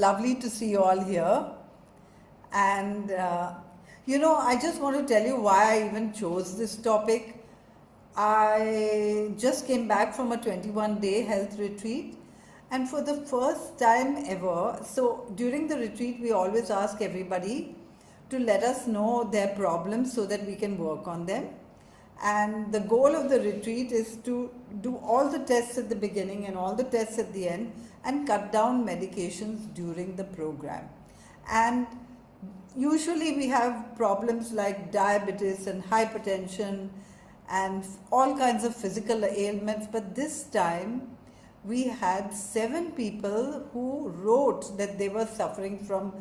Lovely to see you all here. And, I just want to tell you why I even chose this topic. I just came back from a 21-day health retreat. And for the first time ever, so during the retreat, we always ask everybody to let us know their problems so that we can work on them. And the goal of the retreat is to do all the tests at the beginning and all the tests at the end and cut down medications during the program. And usually we have problems like diabetes and hypertension and all kinds of physical ailments, but this time we had 7 people who wrote that they were suffering from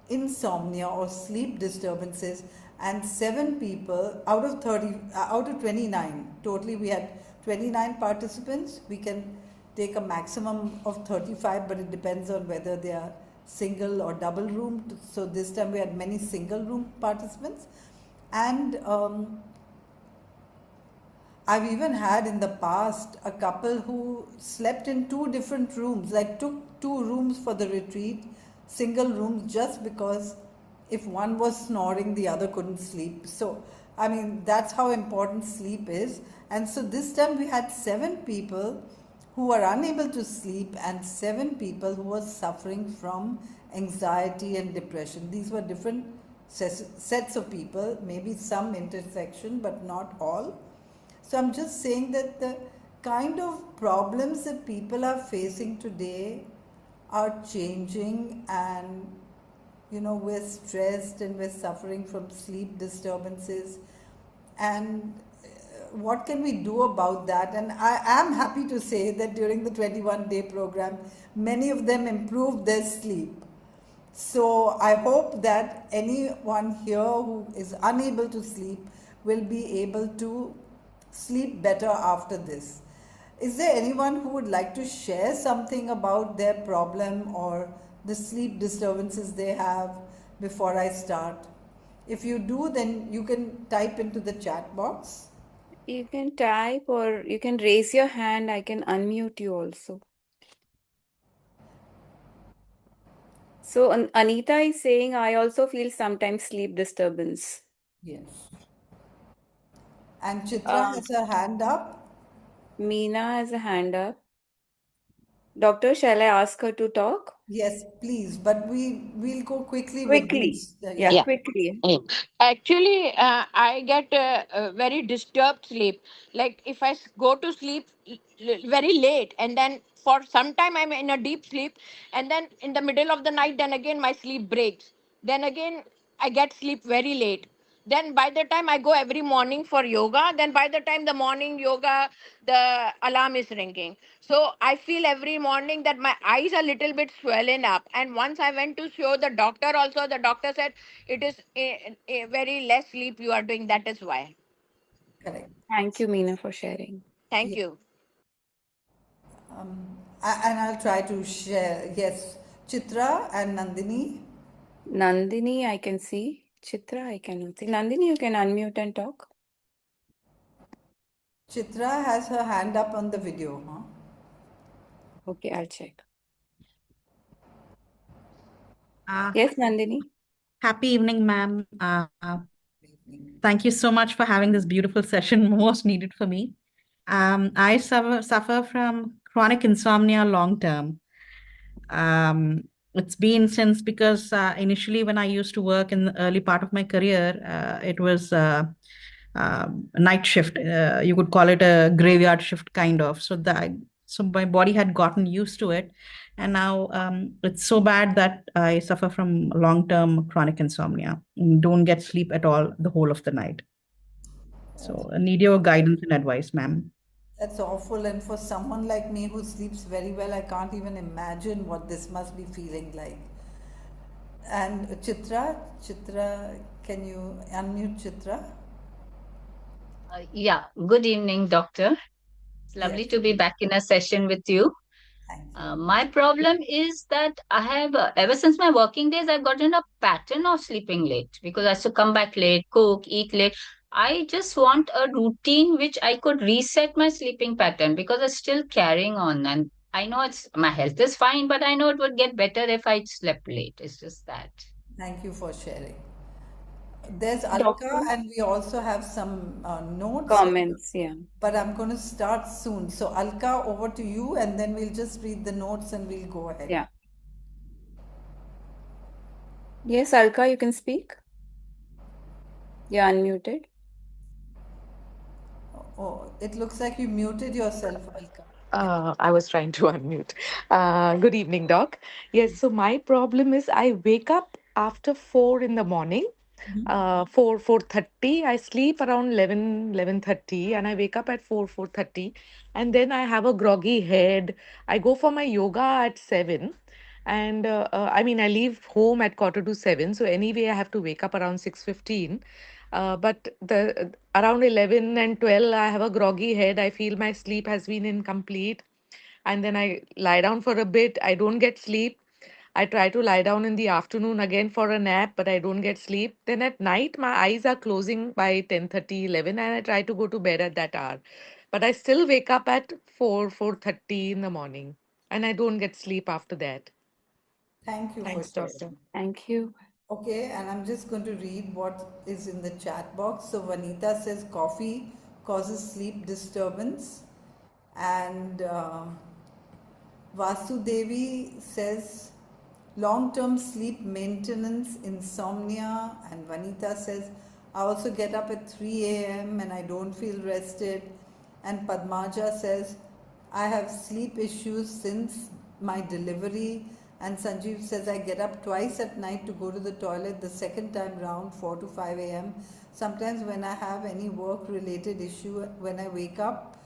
insomnia or sleep disturbances, and 7 people out of 30 out of 29, totally we had 29 participants. We can take a maximum of 35, but it depends on whether they are single or double roomed. So this time we had many single room participants. And I've even had in the past a couple who slept in 2 different rooms, like took 2 rooms for the retreat, single rooms, just because if one was snoring, the other couldn't sleep. So, I mean, that's how important sleep is. And so this time we had 7 people who were unable to sleep and 7 people who were suffering from anxiety and depression. These were different sets of people, maybe some intersection, but not all. So I'm just saying that the kind of problems that people are facing today are changing, and we're stressed and we're suffering from sleep disturbances. And what can we do about that? And I am happy to say that during the 21-day program, many of them improved their sleep. So I hope that anyone here who is unable to sleep will be able to sleep better after this. Is there anyone who would like to share something about their problem or the sleep disturbances they have before I start? If you do, then you can type into the chat box. You can type or you can raise your hand. I can unmute you also. So Anita is saying, I also feel sometimes sleep disturbance. Yes. And Chitra Uh, has her hand up. Meena has a hand up. Doctor, shall I ask her to talk? Yes, please. But we'll go quickly with Quickly. these. Yeah, Yeah. Yeah. quickly. Actually, I get very disturbed sleep. Like if go to sleep very late, and then for some time I'm in a deep sleep, and then in the middle of the night, then again my sleep breaks. Then again I get sleep very late. Then by the time I go every morning for yoga, then by the time the morning yoga, the alarm is ringing. So I feel every morning that my eyes are little bit swollen up. And once I went to show the doctor also, the doctor said it is a very less sleep you are doing. That is why. Correct. Thank you, Meena, for sharing. Thank Yeah. you. And I'll try to share. Yes. Chitra and Nandini. Nandini, I can see. Chitra, I cannot see. Nandini, you can unmute and talk. Chitra has her hand up on the video. Huh? Okay, I'll check. Uh, Yes, Nandini. Happy evening, ma'am. Thank you so much for having this beautiful session, most needed for me. I suffer from chronic insomnia long term. It's been since because initially when I used to work in the early part of my career, it was a night shift. You could call it a graveyard shift kind of. So my body had gotten used to it, and now it's so bad that I suffer from long-term chronic insomnia. Don't get sleep at all the whole of the night. So I need your guidance and advice, ma'am. That's awful. And for someone like me who sleeps very well, I can't even imagine what this must be feeling like. And Chitra, can you unmute Chitra? Yeah, good evening, doctor. It's Yes, lovely to be back in a session with you. thank you. My problem is that I have, ever since my working days, I've gotten a pattern of sleeping late because I have to come back late, cook, eat late. I just want a routine which I could reset my sleeping pattern because I'm still carrying on. And I know my health is fine, but I know it would get better if I slept late. It's just that. Thank you for sharing. There's Doctor, Alka, and we also have some notes, comments, yeah. but I'm going to start soon. So, Alka, over to you, and then we'll just read the notes and we'll go ahead. Yeah. Yes, Alka, you can speak. You're unmuted. Oh, it looks like you muted yourself, Alka. I was trying to unmute. Good evening, Doc. Yes, so my problem is I wake up after 4 in the morning, 4:30. I sleep around 11:30, and I wake up at 4:30, and then I have a groggy head. I go for my yoga at 7, and I mean I leave home at quarter to 7, so anyway I have to wake up around 6:15. But the around 11 and 12, I have a groggy head. I feel my sleep has been incomplete. And then I lie down for a bit. I don't get sleep. I try to lie down in the afternoon again for a nap, but I don't get sleep. Then at night, my eyes are closing by 10:30, 11, and I try to go to bed at that hour. But I still wake up at 4:30 in the morning, and I don't get sleep after that. Thank you for Thanks, doctor. sharing. Thank you. Okay, and I'm just going to read what is in the chat box. So, Vanita says coffee causes sleep disturbance, and Vasudevi says long term sleep maintenance, insomnia, and Vanita says I also get up at 3 a.m. and I don't feel rested. And Padmaja says I have sleep issues since my delivery. And Sanjeev says I get up twice at night to go to the toilet, the second time round 4 to 5 a.m. Sometimes when I have any work related issue, when I wake up,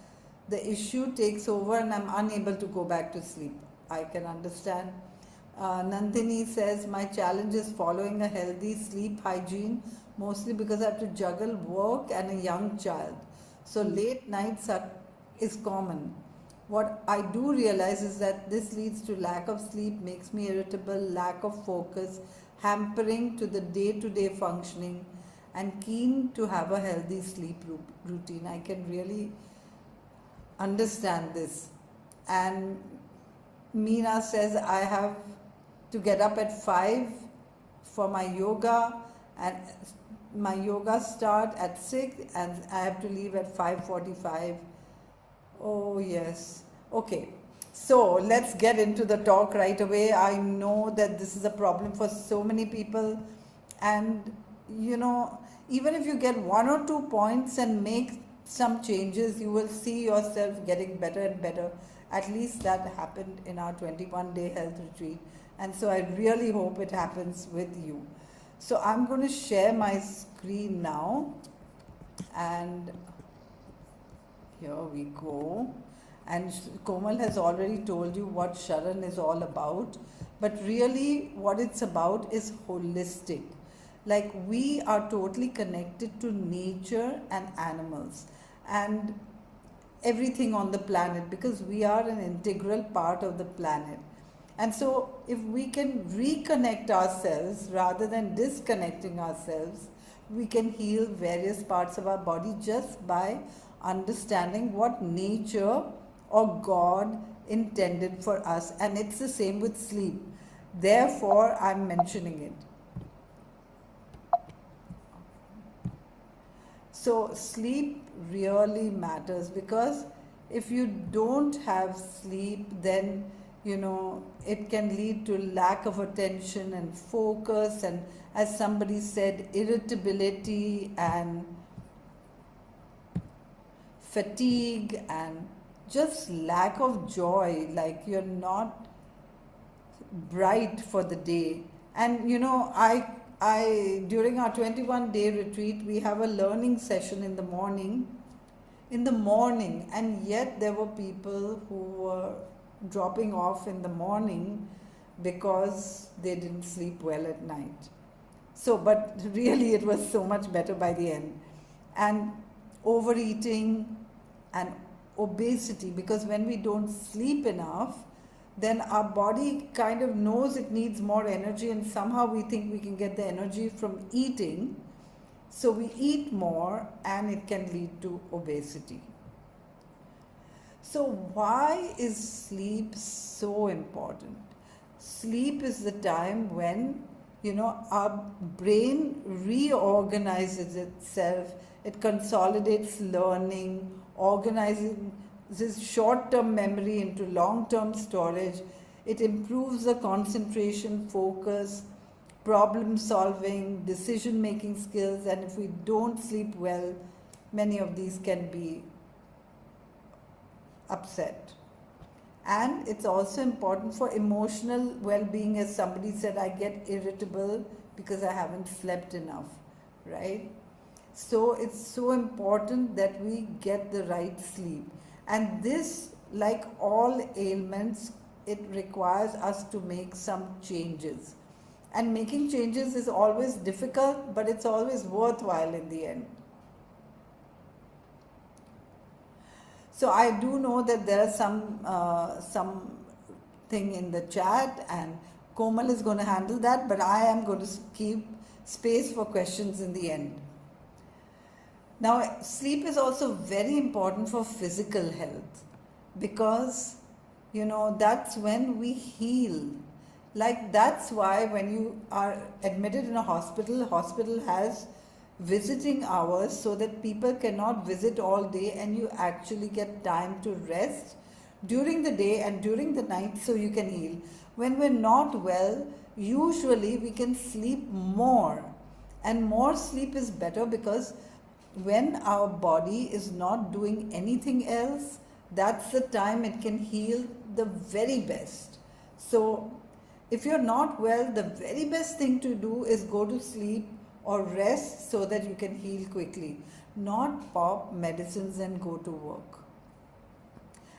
the issue takes over and I'm unable to go back to sleep. I can understand. Nandini says, my challenge is following a healthy sleep hygiene, mostly because I have to juggle work and a young child. So late nights is common. What I do realize is that this leads to lack of sleep, makes me irritable, lack of focus, hampering to the day to day functioning, and keen to have a healthy sleep routine. I can really understand this. And Meena says, I have to get up at 5 for my yoga, and my yoga start at 6 and I have to leave at 5:45. Oh, yes. Okay. So let's get into the talk right away. I know that this is a problem for so many people, and even if you get one or two points and make some changes, you will see yourself getting better and better. At least that happened in our 21-day health retreat, and so I really hope it happens with you. So I'm going to share my screen now, and here we go. And Komal has already told you what SHARAN is all about. But really, what it's about is holistic. Like, we are totally connected to nature and animals and everything on the planet, because we are an integral part of the planet. And so, if we can reconnect ourselves rather than disconnecting ourselves, we can heal various parts of our body just by understanding what nature or God intended for us. And it's the same with sleep. Therefore, I'm mentioning it. So, sleep really matters, because if you don't have sleep, then it can lead to lack of attention and focus, and as somebody said, irritability and fatigue and just lack of joy, like you're not bright for the day. And I during our 21-day retreat, we have a learning session in the morning, and yet there were people who were dropping off in the morning because they didn't sleep well at night. So, but really, it was so much better by the end. And overeating and obesity, because when we don't sleep enough, then our body kind of knows it needs more energy, and somehow we think we can get the energy from eating. So we eat more, and it can lead to obesity. So, why is sleep so important? Sleep is the time when, our brain reorganizes itself, it consolidates learning, organizes short term memory into long term storage, it improves the concentration, focus, problem solving, decision making skills, and if we don't sleep well, many of these can be upset. And it's also important for emotional well being. As somebody said, I get irritable because I haven't slept enough, right? So it's so important that we get the right sleep. And this, like all ailments, it requires us to make some changes. And making changes is always difficult, but it's always worthwhile in the end. So I do know that there are some thing in the chat, and Komal is going to handle that, but I am going to keep space for questions in the end. Now, sleep is also very important for physical health because, that's when we heal. Like, that's why when you are admitted in a hospital has visiting hours so that people cannot visit all day and you actually get time to rest during the day and during the night so you can heal. When we're not well, usually we can sleep more, and more sleep is better because when our body is not doing anything else, that's the time it can heal the very best. So, if you're not well, the very best thing to do is go to sleep or rest so that you can heal quickly, not pop medicines and go to work.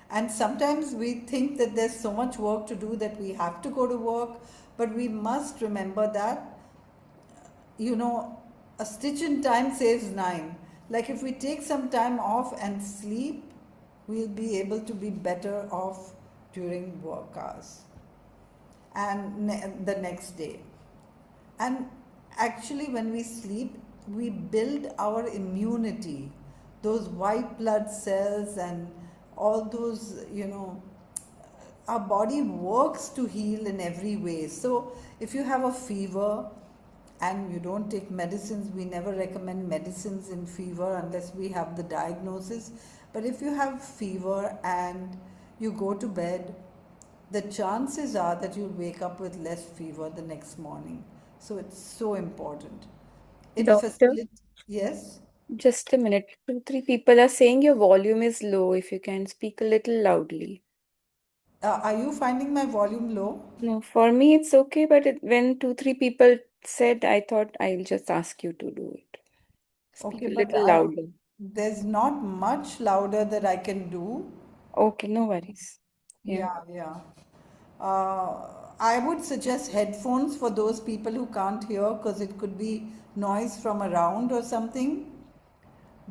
And sometimes we think that there's so much work to do that we have to go to work, but we must remember that, a stitch in time saves nine. Like, if we take some time off and sleep, we'll be able to be better off during work hours and the next day. And actually, when we sleep, we build our immunity, those white blood cells and all those, our body works to heal in every way. So, if you have a fever and you don't take medicines, we never recommend medicines in fever unless we have the diagnosis. But if you have fever and you go to bed, the chances are that you'll wake up with less fever the next morning. So it's so important. It Doctor, facilitates, yes. just a minute. Two, three people are saying your volume is low. If you can speak a little loudly. Are you finding my volume low? No, for me it's okay, but when two, three people said, I thought I'll just ask you to do it. Speak Okay, a but little louder. there's not much louder that I can do. Okay, no worries. Yeah. Yeah. I would suggest headphones for those people who can't hear because it could be noise from around or something.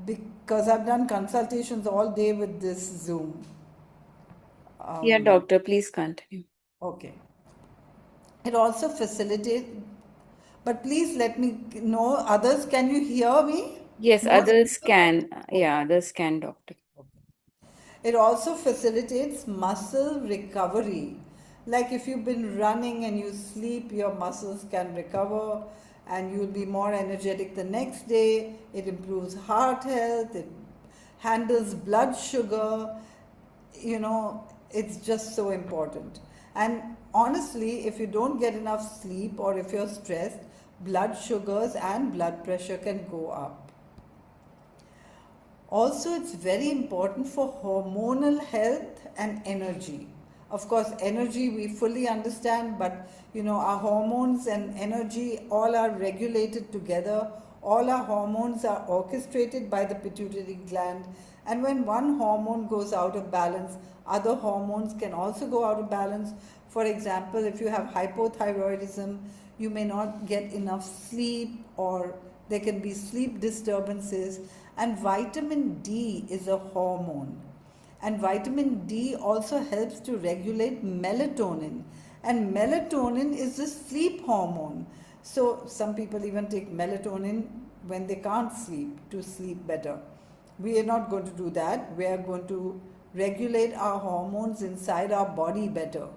Because I've done consultations all day with this Zoom. Yeah, Um, doctor, please continue. okay. It also facilitates, but please let me know, others, can you hear me? Yes, No others speaker? can. Okay. Yeah, others can, doctor. It also facilitates muscle recovery. Like, if you've been running and you sleep, your muscles can recover and you'll be more energetic the next day. It improves heart health, it handles blood sugar. It's just so important. And honestly, if you don't get enough sleep or if you're stressed, blood sugars and blood pressure can go up. Also, it's very important for hormonal health and energy. Of course, energy we fully understand, but our hormones and energy all are regulated together. All our hormones are orchestrated by the pituitary gland, and when one hormone goes out of balance, other hormones can also go out of balance. For example, if you have hypothyroidism, you may not get enough sleep, or there can be sleep disturbances. And vitamin D is a hormone. And vitamin D also helps to regulate melatonin. And melatonin is the sleep hormone. So some people even take melatonin when they can't sleep to sleep better. We are not going to do that. We are going to regulate our hormones inside our body better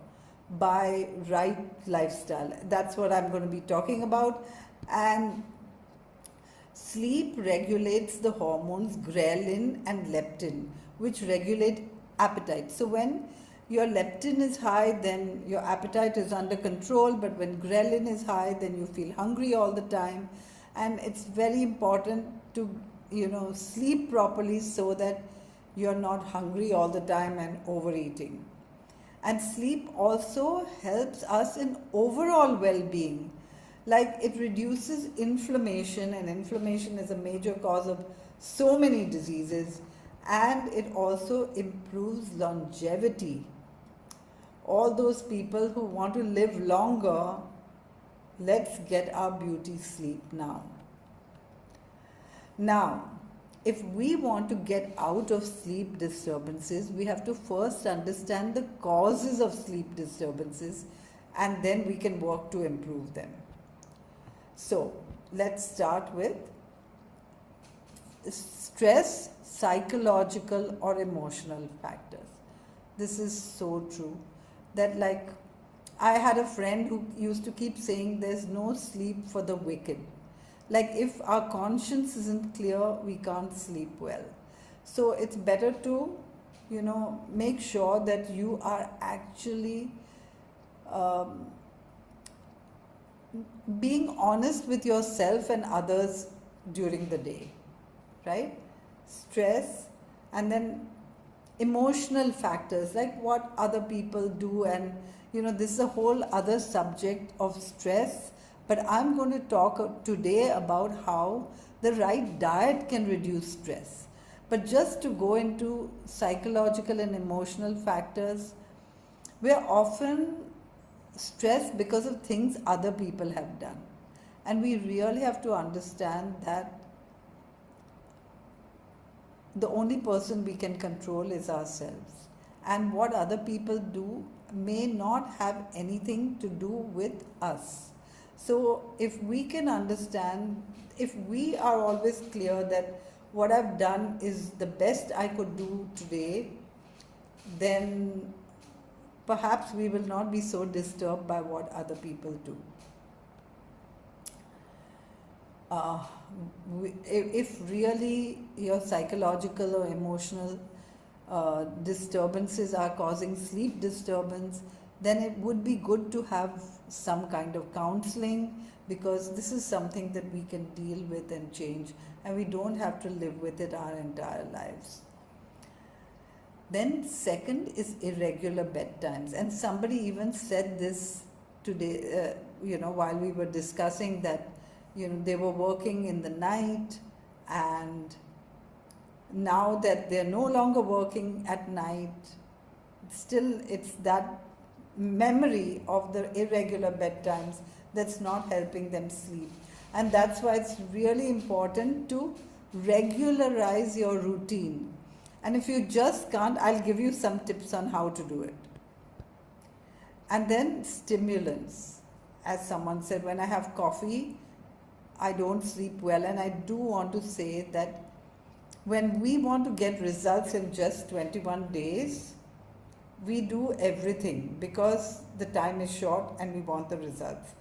by right lifestyle. That's what I'm going to be talking about. And sleep regulates the hormones ghrelin and leptin, which regulate appetite. So when your leptin is high, then your appetite is under control, but when ghrelin is high, then you feel hungry all the time. And it's very important to, sleep properly so that you're not hungry all the time and overeating. And sleep also helps us in overall well-being. Like it reduces inflammation, and inflammation is a major cause of so many diseases, and it also improves longevity. All those people who want to live longer, let's get our beauty sleep now. Now, if we want to get out of sleep disturbances, we have to first understand the causes of sleep disturbances, and then we can work to improve them. So, let's start with stress, psychological or emotional factors. This is so true. That, like, I had a friend who used to keep saying there's no sleep for the wicked. Like, if our conscience isn't clear, we can't sleep well. So it's better to, make sure that you are actually being honest with yourself and others during the day, right? Stress, and then emotional factors like what other people do, and this is a whole other subject of stress, but I'm going to talk today about how the right diet can reduce stress. But just to go into psychological and emotional factors, we're often stressed because of things other people have done, and we really have to understand that the only person we can control is ourselves, and what other people do may not have anything to do with us. So if we can understand, if we are always clear that what I've done is the best I could do today, then perhaps we will not be so disturbed by what other people do. If really your psychological or emotional disturbances are causing sleep disturbance, then it would be good to have some kind of counseling, because this is something that we can deal with and change, and we don't have to live with it our entire lives. Then second is irregular bedtimes, and somebody even said this today, while we were discussing that, they were working in the night, and now that they're no longer working at night, still it's that memory of the irregular bedtimes that's not helping them sleep. And that's why it's really important to regularize your routine. And if you just can't, I'll give you some tips on how to do it. And then stimulants. As someone said, when I have coffee, I don't sleep well. And I do want to say that when we want to get results in just 21 days, we do everything because the time is short and we want the results.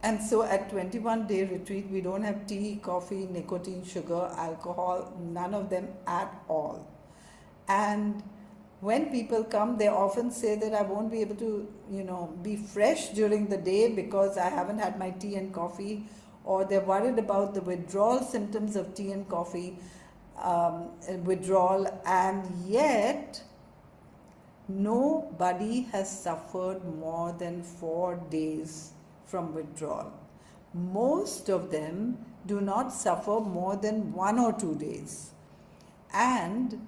And so at 21-day retreat, we don't have tea, coffee, nicotine, sugar, alcohol, none of them at all. And when people come, they often say that I won't be able to, be fresh during the day because I haven't had my tea and coffee, or they're worried about the withdrawal symptoms of tea and coffee, withdrawal, and yet nobody has suffered more than 4 days from withdrawal. Most of them do not suffer more than 1 or 2 days. And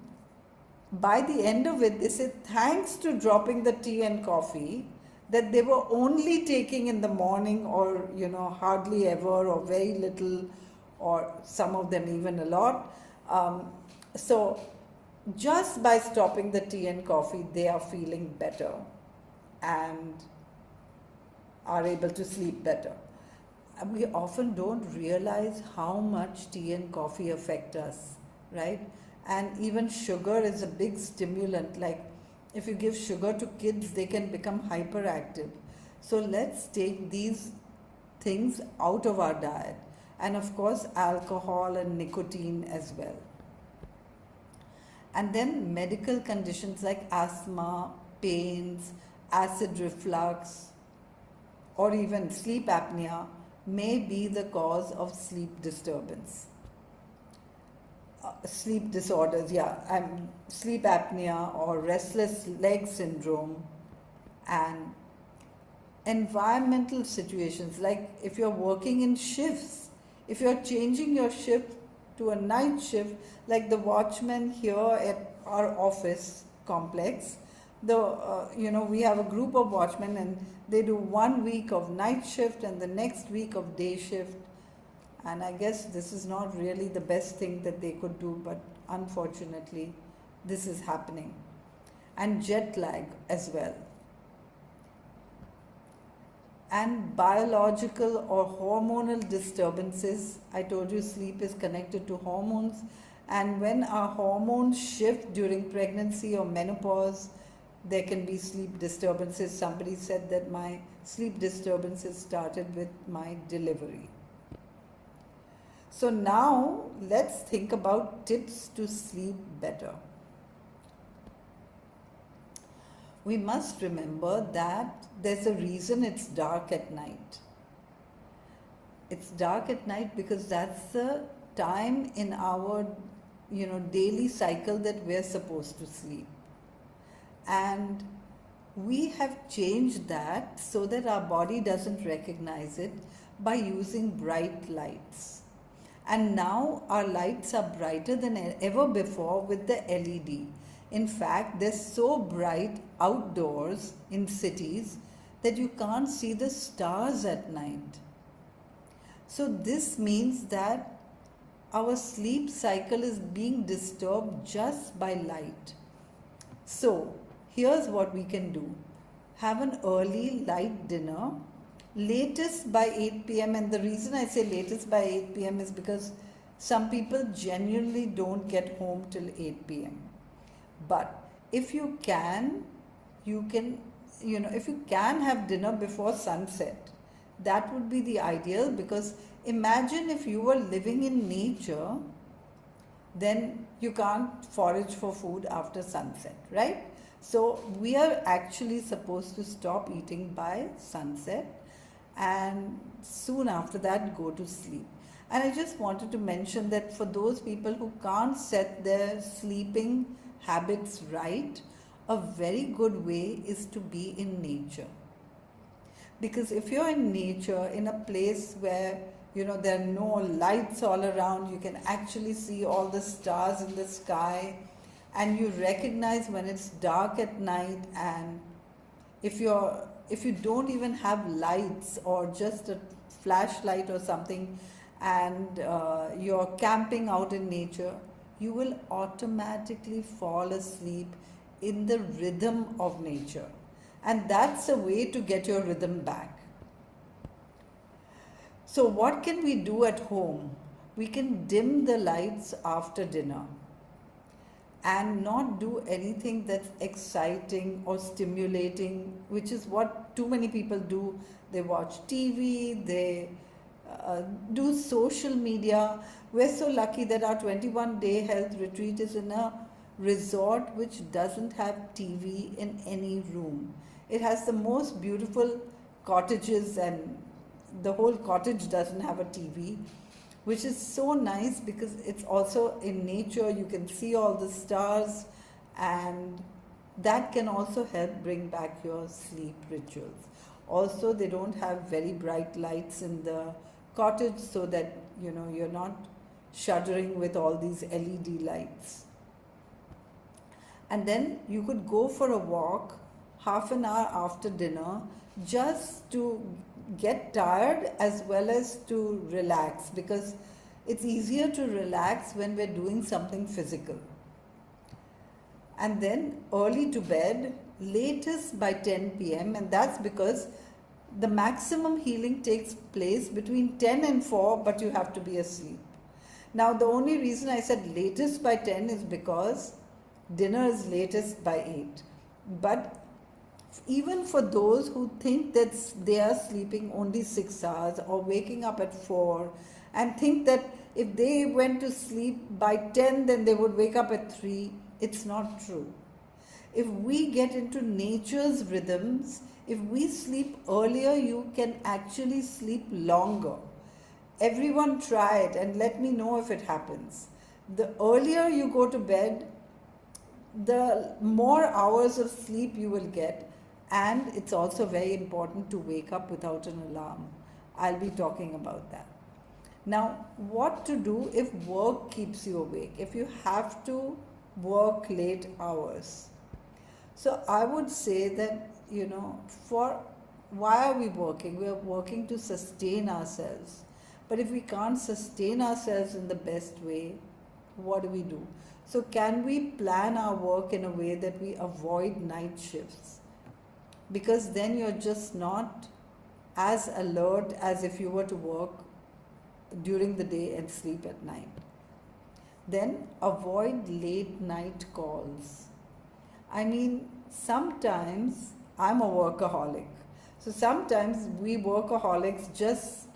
by the end of it, they say thanks to dropping the tea and coffee that they were only taking in the morning, or hardly ever, or very little, or some of them even a lot. So just by stopping the tea and coffee, they are feeling better and are able to sleep better. And we often don't realize how much tea and coffee affect us, right? And even sugar is a big stimulant. Like if you give sugar to kids, they can become hyperactive. So let's take these things out of our diet. And of course, alcohol and nicotine as well. And then medical conditions like asthma, pains, acid reflux, or even sleep apnea may be the cause of sleep disturbance. Sleep disorders, sleep apnea or restless leg syndrome, and environmental situations like if you're working in shifts, if you're changing your shift to a night shift, like the watchman here at our office complex, we have a group of watchmen and they do 1 week of night shift and the next week of day shift. And I guess this is not really the best thing that they could do, but unfortunately, this is happening. And jet lag as well. And biological or hormonal disturbances. I told you sleep is connected to hormones. And when our hormones shift during pregnancy or menopause, there can be sleep disturbances. Somebody said that my sleep disturbances started with my delivery. So now let's think about tips to sleep better. We must remember that there's a reason it's dark at night. It's dark at night because that's the time in our daily cycle that we're supposed to sleep. And we have changed that so that our body doesn't recognize it by using bright lights. And now our lights are brighter than ever before with the LED. In fact, they're so bright outdoors in cities that you can't see the stars at night. So this means that our sleep cycle is being disturbed just by light. So here's what we can do. Have an early light dinner, latest by 8 p.m. And the reason I say latest by 8 p.m. is because some people genuinely don't get home till 8 p.m. But if you can have dinner before sunset, that would be the ideal, because imagine if you were living in nature, then you can't forage for food after sunset, right? So we are actually supposed to stop eating by sunset and soon after that go to sleep. And I just wanted to mention that for those people who can't set their sleeping habits right, a very good way is to be in nature. Because if you're in nature, in a place where there are no lights all around, you can actually see all the stars in the sky, and you recognize when it's dark at night. And if you don't even have lights or just a flashlight or something, and you're camping out in nature, you will automatically fall asleep in the rhythm of nature. And that's a way to get your rhythm back. So what can we do at home? We can dim the lights after dinner and not do anything that's exciting or stimulating, which is what too many people do. They watch TV, they do social media. We're so lucky that our 21-day health retreat is in a resort which doesn't have TV in any room. It has the most beautiful cottages, and the whole cottage doesn't have a TV, which is so nice because it's also in nature. You can see all the stars, and that can also help bring back your sleep rituals. Also, they don't have very bright lights in the cottage, so that you're not shuddering with all these LED lights. And then you could go for a walk half an hour after dinner, just to get tired as well as to relax, because it's easier to relax when we're doing something physical. And then early to bed, latest by 10 p.m. and that's because the maximum healing takes place between 10 and 4, but you have to be asleep. Now, the only reason I said latest by 10 is because dinner is latest by 8. But even for those who think that they are sleeping only 6 hours or waking up at 4 and think that if they went to sleep by 10 then they would wake up at 3, it's not true. If we get into nature's rhythms, if we sleep earlier, you can actually sleep longer. Everyone try it and let me know if it happens. The earlier you go to bed, the more hours of sleep you will get, and it's also very important to wake up without an alarm. I'll be talking about that. Now, what to do if work keeps you awake, if you have to work late hours? So I would say that, for why are we working? We are working to sustain ourselves. But if we can't sustain ourselves in the best way, what do we do? So can we plan our work in a way that we avoid night shifts? Because then you're just not as alert as if you were to work during the day and sleep at night. Then avoid late night calls. I mean, sometimes I'm a workaholic. So sometimes we workaholics just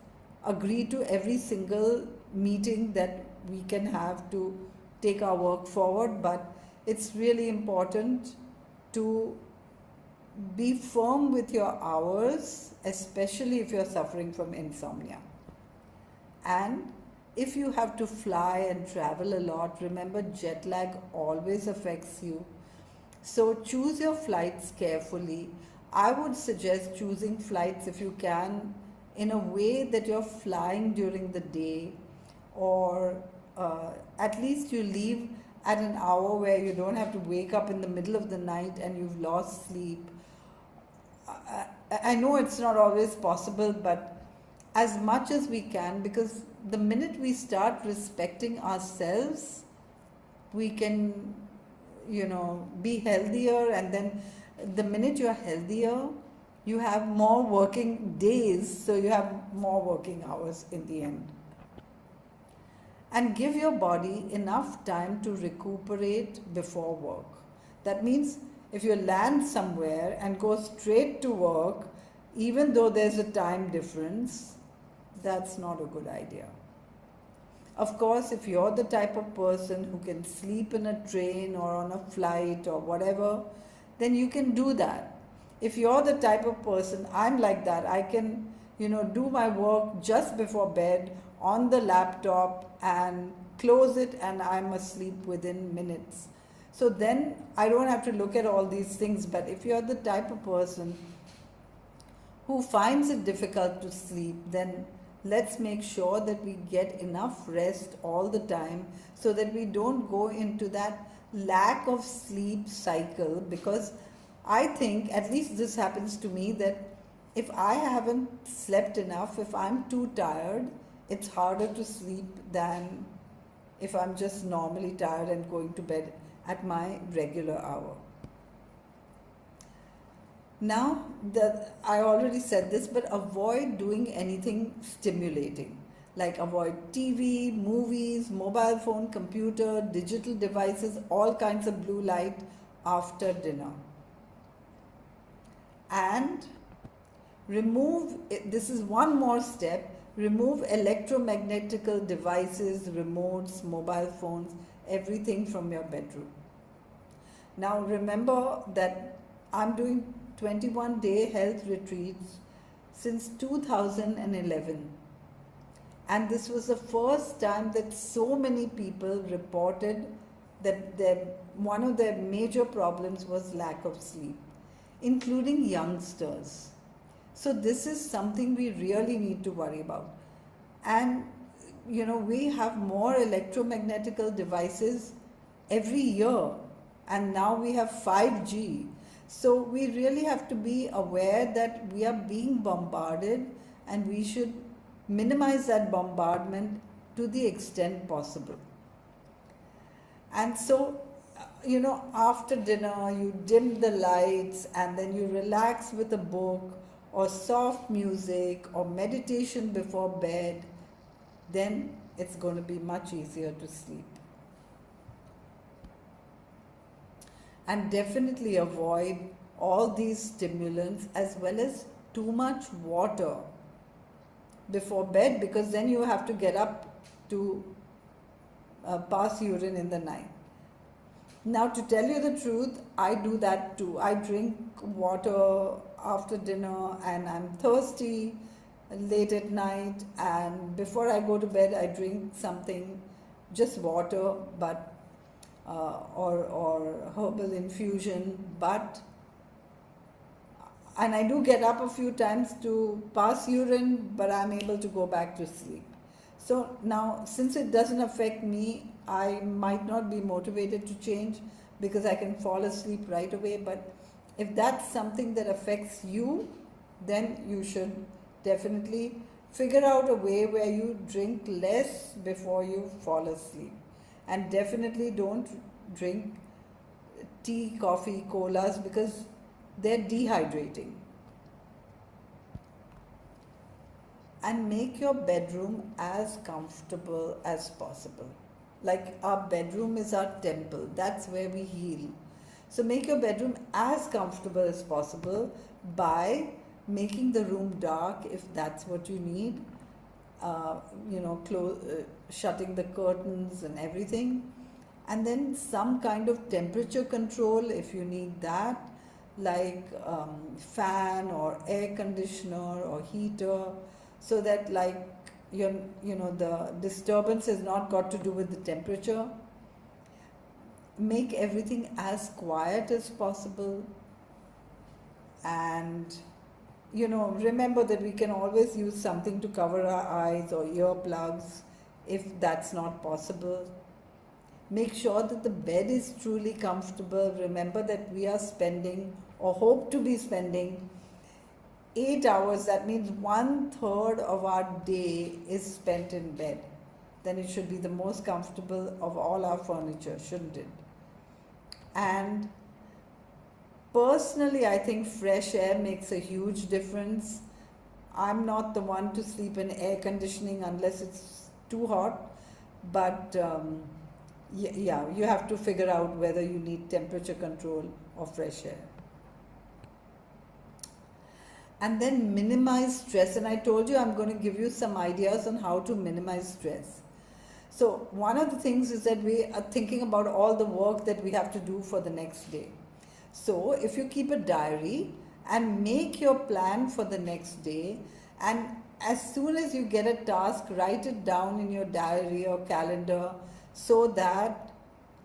agree to every single meeting that we can have to take our work forward, but it's really important to be firm with your hours, especially if you're suffering from insomnia. And if you have to fly and travel a lot, remember jet lag always affects you. So choose your flights carefully. I would suggest choosing flights, if you can, in a way that you're flying during the day, or at least you leave at an hour where you don't have to wake up in the middle of the night and you've lost sleep. I know it's not always possible, but as much as we can, because the minute we start respecting ourselves, we can, be healthier. And then the minute you're healthier, you have more working days, so you have more working hours in the end. And give your body enough time to recuperate before work. That means if you land somewhere and go straight to work, even though there's a time difference, that's not a good idea. Of course, if you're the type of person who can sleep in a train or on a flight or whatever, then you can do that. If you're the type of person, I'm like that, I can, do my work just before bed on the laptop and close it and I'm asleep within minutes. So then I don't have to look at all these things. But if you're the type of person who finds it difficult to sleep, then let's make sure that we get enough rest all the time so that we don't go into that lack of sleep cycle. Because I think, at least this happens to me, that if I haven't slept enough, if I'm too tired, it's harder to sleep than if I'm just normally tired and going to bed at my regular hour. Now, I already said this, but avoid doing anything stimulating. Like avoid TV, movies, mobile phone, computer, digital devices, all kinds of blue light after dinner. And this is one more step, remove electromagnetical devices, remotes, mobile phones, everything from your bedroom. Now remember that I'm doing 21-day health retreats since 2011. And this was the first time that so many people reported that one of their major problems was lack of sleep, including youngsters. So this is something we really need to worry about. And, we have more electromagnetical devices every year. And now we have 5G. So we really have to be aware that we are being bombarded and we should minimize that bombardment to the extent possible. And so, after dinner, you dim the lights and then you relax with a book or soft music or meditation before bed. then it's going to be much easier to sleep. And definitely avoid all these stimulants as well as too much water before bed, because then you have to get up to pass urine in the night. Now, to tell you the truth, I do that too. I drink water after dinner and I'm thirsty late at night, and before I go to bed, I drink something, just water, but or herbal infusion, but and I do get up a few times to pass urine, but I'm able to go back to sleep. So now, since it doesn't affect me, I might not be motivated to change because I can fall asleep right away. But if that's something that affects you, then you should definitely figure out a way where you drink less before you fall asleep. And definitely don't drink tea, coffee, colas, because they're dehydrating. And make your bedroom as comfortable as possible. Like our bedroom is our temple, that's where we heal. So make your bedroom as comfortable as possible by making the room dark if that's what you need. Shutting the curtains and everything, and then some kind of temperature control if you need that, like fan or air conditioner or heater, so that like the disturbance has not got to do with the temperature. Make everything as quiet as possible, and remember that we can always use something to cover our eyes or earplugs if that's not possible. Make sure that the bed is truly comfortable. Remember that we are spending or hope to be spending 8 hours, that means 1/3 of our day is spent in bed. Then it should be the most comfortable of all our furniture, shouldn't it? And personally, I think fresh air makes a huge difference. I'm not the one to sleep in air conditioning unless it's too hot, but you have to figure out whether you need temperature control or fresh air. And then minimize stress. And I told you I'm going to give you some ideas on how to minimize stress. So one of the things is that we are thinking about all the work that we have to do for the next day. So if you keep a diary and make your plan for the next day, and as soon as you get a task, write it down in your diary or calendar so that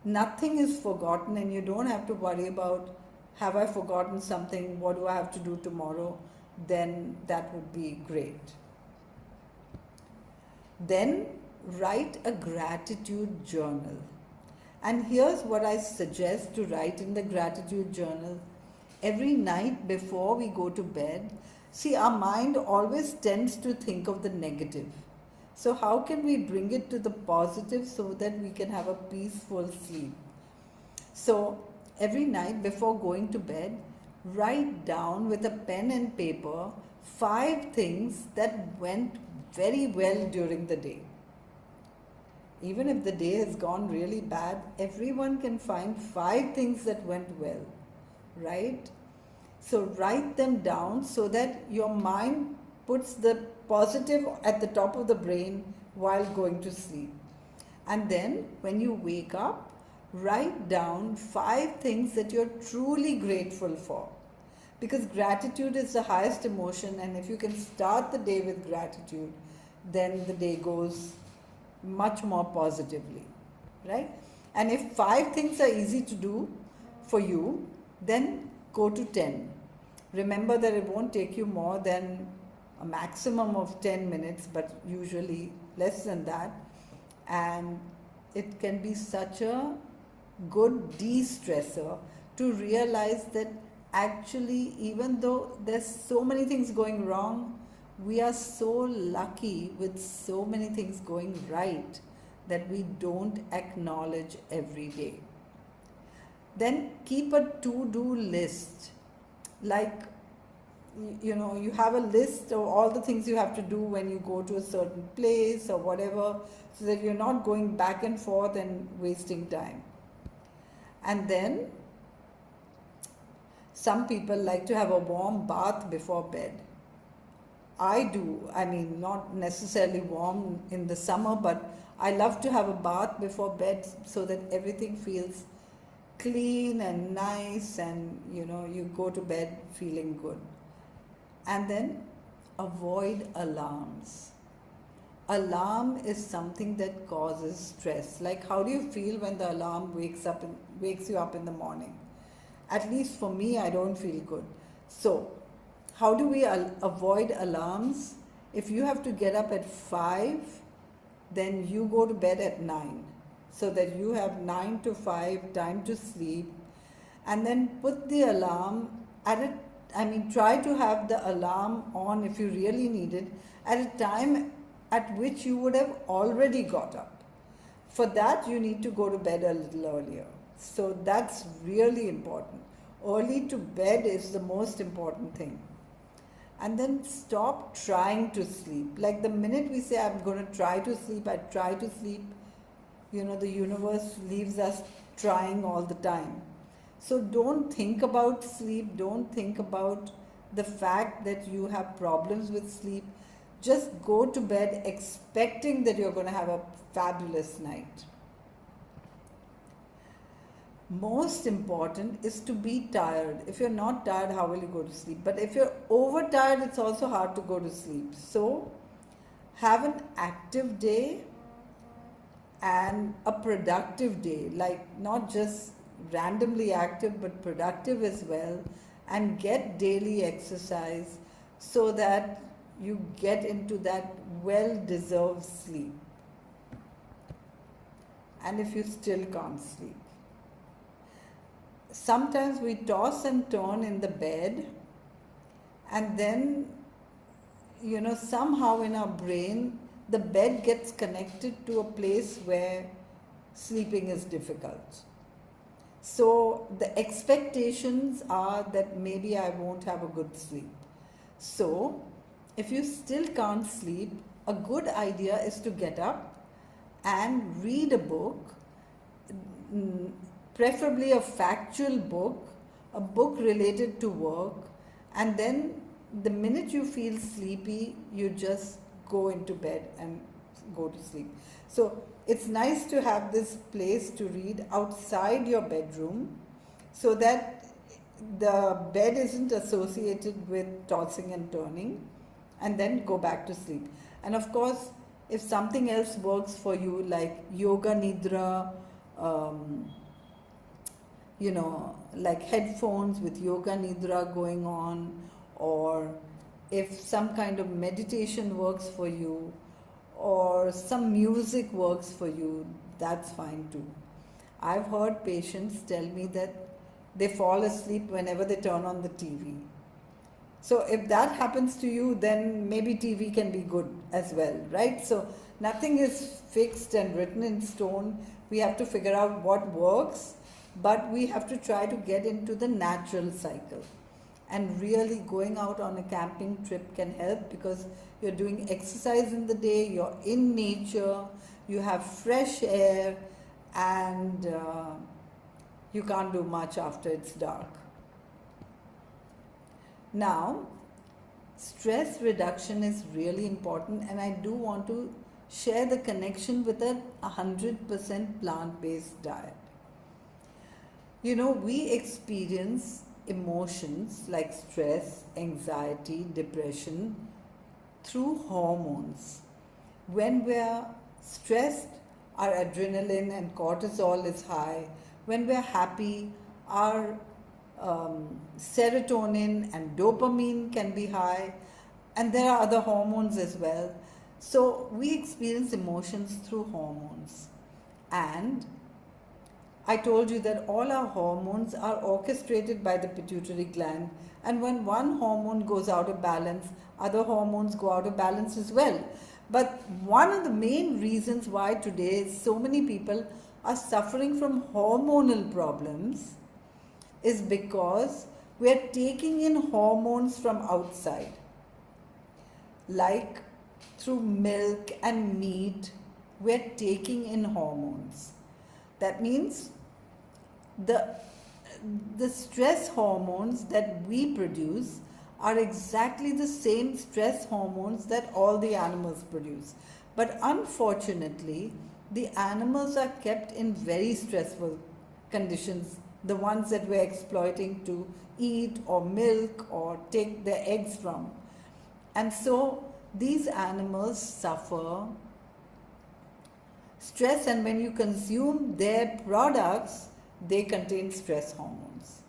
nothing is forgotten and you don't have to worry about, have I forgotten something, what do I have to do tomorrow? Then that would be great. Then write a gratitude journal. And here's what I suggest to write in the gratitude journal. Every night before we go to bed, see, our mind always tends to think of the negative. So how can we bring it to the positive so that we can have a peaceful sleep? So every night before going to bed, write down with a pen and paper 5 things that went very well during the day. Even if the day has gone really bad, everyone can find 5 things that went well, right? So write them down so that your mind puts the positive at the top of the brain while going to sleep. And then when you wake up, write down 5 things that you're truly grateful for. Because gratitude is the highest emotion, and if you can start the day with gratitude, then the day goes much more positively, right? And if 5 things are easy to do for you, then go to 10. Remember that it won't take you more than a maximum of 10 minutes, but usually less than that. And it can be such a good de-stressor to realize that actually, even though there's so many things going wrong, we are so lucky with so many things going right that we don't acknowledge every day. Then keep a to-do list. Like you have a list of all the things you have to do when you go to a certain place or whatever, so that you're not going back and forth and wasting time. And then some people like to have a warm bath before bed. I do. I mean, not necessarily warm in the summer, but I love to have a bath before bed so that everything feels clean and nice, and you go to bed feeling good. And then avoid alarms. Alarm is something that causes stress. Like, how do you feel when the alarm wakes you up in the morning? At least for me, I don't feel good. So, how do we avoid alarms? If you have to get up at 5, then you go to bed at 9, so that you have 9 to 5 time to sleep. And then put the alarm try to have the alarm on, if you really need it, at a time at which you would have already got up. For that, you need to go to bed a little earlier. So that's really important. Early to bed is the most important thing. And then stop trying to sleep. Like, the minute we say, I'm going to try to sleep, I try to sleep, the universe leaves us trying all the time. So don't think about sleep. Don't think about the fact that you have problems with sleep. Just go to bed expecting that you're going to have a fabulous night. Most important is to be tired. If you're not tired, how will you go to sleep? But if you're overtired, it's also hard to go to sleep. So have an active day and a productive day, like not just randomly active but productive as well, and get daily exercise so that you get into that well-deserved sleep. And if you still can't sleep, sometimes we toss and turn in the bed, and then somehow in our brain the bed gets connected to a place where sleeping is difficult. So the expectations are that maybe I won't have a good sleep. So if you still can't sleep, a good idea is to get up and read a book, preferably a factual book, a book related to work, and then the minute you feel sleepy, you just go into bed and go to sleep. So it's nice to have this place to read outside your bedroom, so that the bed isn't associated with tossing and turning, and then go back to sleep. And of course, if something else works for you, like yoga nidra, like headphones with yoga nidra going on, or if some kind of meditation works for you, or some music works for you, that's fine too. I've heard patients tell me that they fall asleep whenever they turn on the TV. So if that happens to you, then maybe TV can be good as well, right? So nothing is fixed and written in stone. We have to figure out what works, but we have to try to get into the natural cycle. And really going out on a camping trip can help, because you're doing exercise in the day, you're in nature, you have fresh air, and you can't do much after it's dark. Now, stress reduction is really important, and I do want to share the connection with a 100% plant-based diet. We experience emotions like stress, anxiety, depression through hormones. When we're stressed, our adrenaline and cortisol is high. When we're happy, our serotonin and dopamine can be high, and there are other hormones as well. So we experience emotions through hormones. And I told you that all our hormones are orchestrated by the pituitary gland, and when one hormone goes out of balance, other hormones go out of balance as well. But one of the main reasons why today so many people are suffering from hormonal problems is because we're taking in hormones from outside, like through milk and meat, we're taking in hormones. That means the the stress hormones that we produce are exactly the same stress hormones that all the animals produce. But unfortunately, the animals are kept in very stressful conditions, the ones that we're exploiting to eat or milk or take their eggs from. And so these animals suffer stress, and when you consume their products, they contain stress hormones.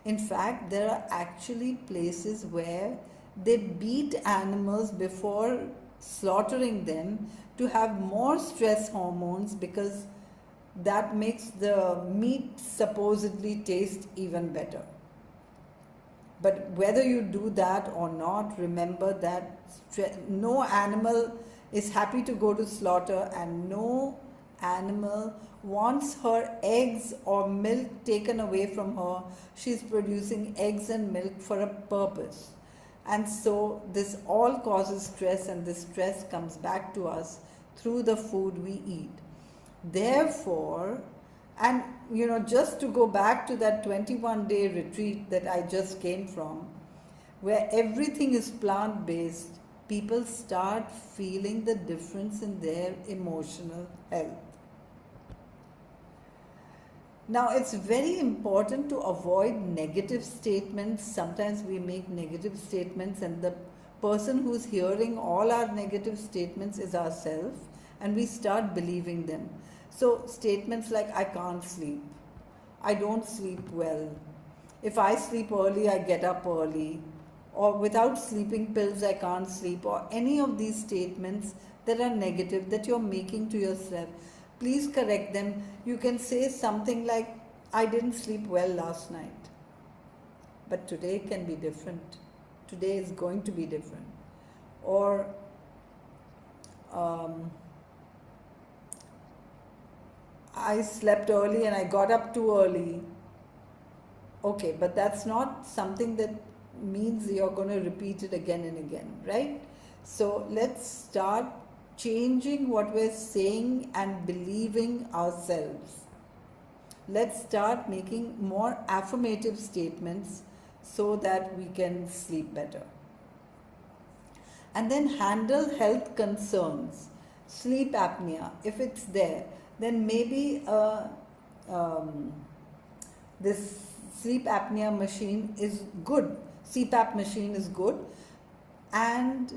In fact, there are actually places where they beat animals before slaughtering them to have more stress hormones, because that makes the meat supposedly taste even better. But whether you do that or not, remember that no animal is happy to go to slaughter, and no animal wants her eggs or milk taken away from her. She's producing eggs and milk for a purpose. And so this all causes stress, and this stress comes back to us through the food we eat. Therefore, and just to go back to that 21-day retreat that I just came from, where everything is plant based, people start feeling the difference in their emotional health. Now, it's very important to avoid negative statements. Sometimes we make negative statements, and the person who's hearing all our negative statements is ourselves, and we start believing them. So, statements like, I can't sleep, I don't sleep well, if I sleep early, I get up early, or without sleeping pills, I can't sleep, or any of these statements that are negative that you're making to yourself, please correct them. You can say something like, I didn't sleep well last night, but today can be different. Today is going to be different. Or, I slept early and I got up too early. Okay, but that's not something that means you're going to repeat it again and again, right? So let's start changing what we're saying and believing ourselves. Let's start making more affirmative statements so that we can sleep better. And then handle health concerns. Sleep apnea, if it's there, then maybe this sleep apnea machine is good. CPAP machine is good, and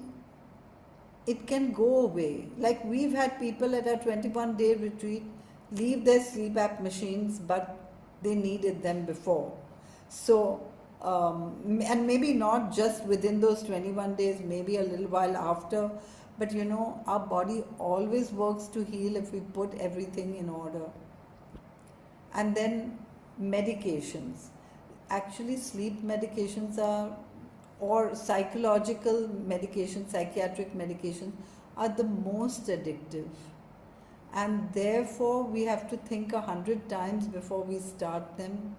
it can go away. Like, we've had people at our 21-day retreat leave their sleep app machines, but they needed them before. So, and maybe not just within those 21 days, maybe a little while after, but our body always works to heal if we put everything in order. And then medications. Actually, sleep medications or psychological medications, psychiatric medications, are the most addictive. And therefore, we have to think 100 times before we start them.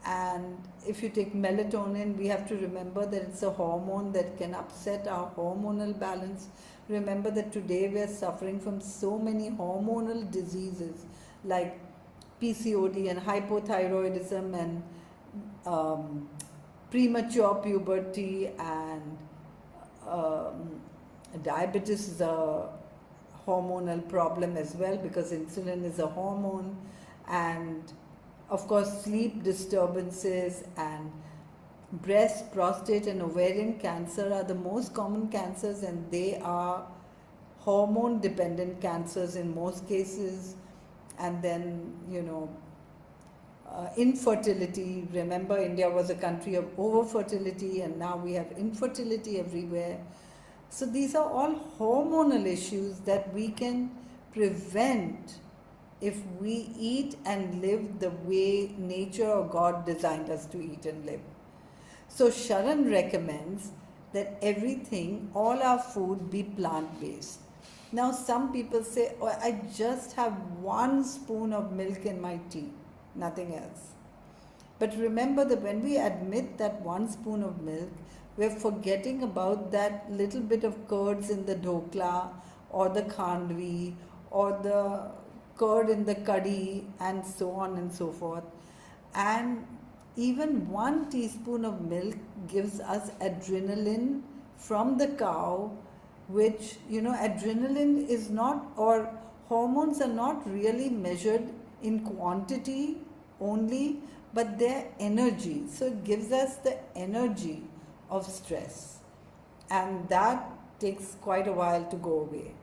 And if you take melatonin, we have to remember that it's a hormone that can upset our hormonal balance. Remember that today we are suffering from so many hormonal diseases like PCOD and hypothyroidism and premature puberty, and diabetes is a hormonal problem as well, because insulin is a hormone. And of course, sleep disturbances and breast, prostate and ovarian cancer are the most common cancers, and they are hormone dependent cancers in most cases. And then infertility. Remember, India was a country of overfertility, and now we have infertility everywhere. So these are all hormonal issues that we can prevent if we eat and live the way nature or God designed us to eat and live. So SHARAN recommends that everything, all our food, be plant-based. Now some people say, oh, I just have 1 spoon of milk in my tea, nothing else. But remember that when we admit that 1 spoon of milk, we're forgetting about that little bit of curds in the dhokla or the khandvi or the curd in the curry and so on and so forth. And even 1 teaspoon of milk gives us adrenaline from the cow, which, adrenaline is not, or hormones are not really measured in quantity only, but their energy. So it gives us the energy of stress, and that takes quite a while to go away.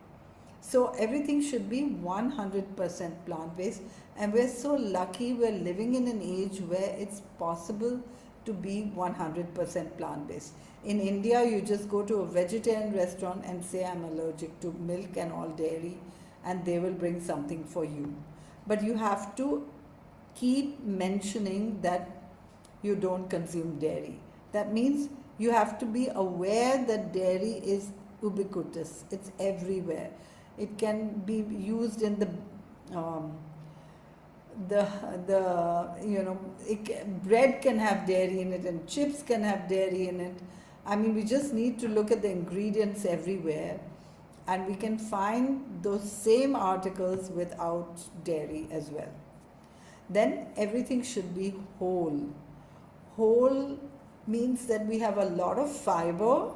So everything should be 100% plant based, and we're so lucky we're living in an age where it's possible to be 100% plant based. In India, you just go to a vegetarian restaurant and say, I'm allergic to milk and all dairy, and they will bring something for you. But you have to keep mentioning that you don't consume dairy. That means you have to be aware that dairy is ubiquitous, it's everywhere. It can be used in bread can have dairy in it, and chips can have dairy in it. I mean, we just need to look at the ingredients everywhere, and we can find those same articles without dairy as well. Then everything should be whole. Whole means that we have a lot of fiber,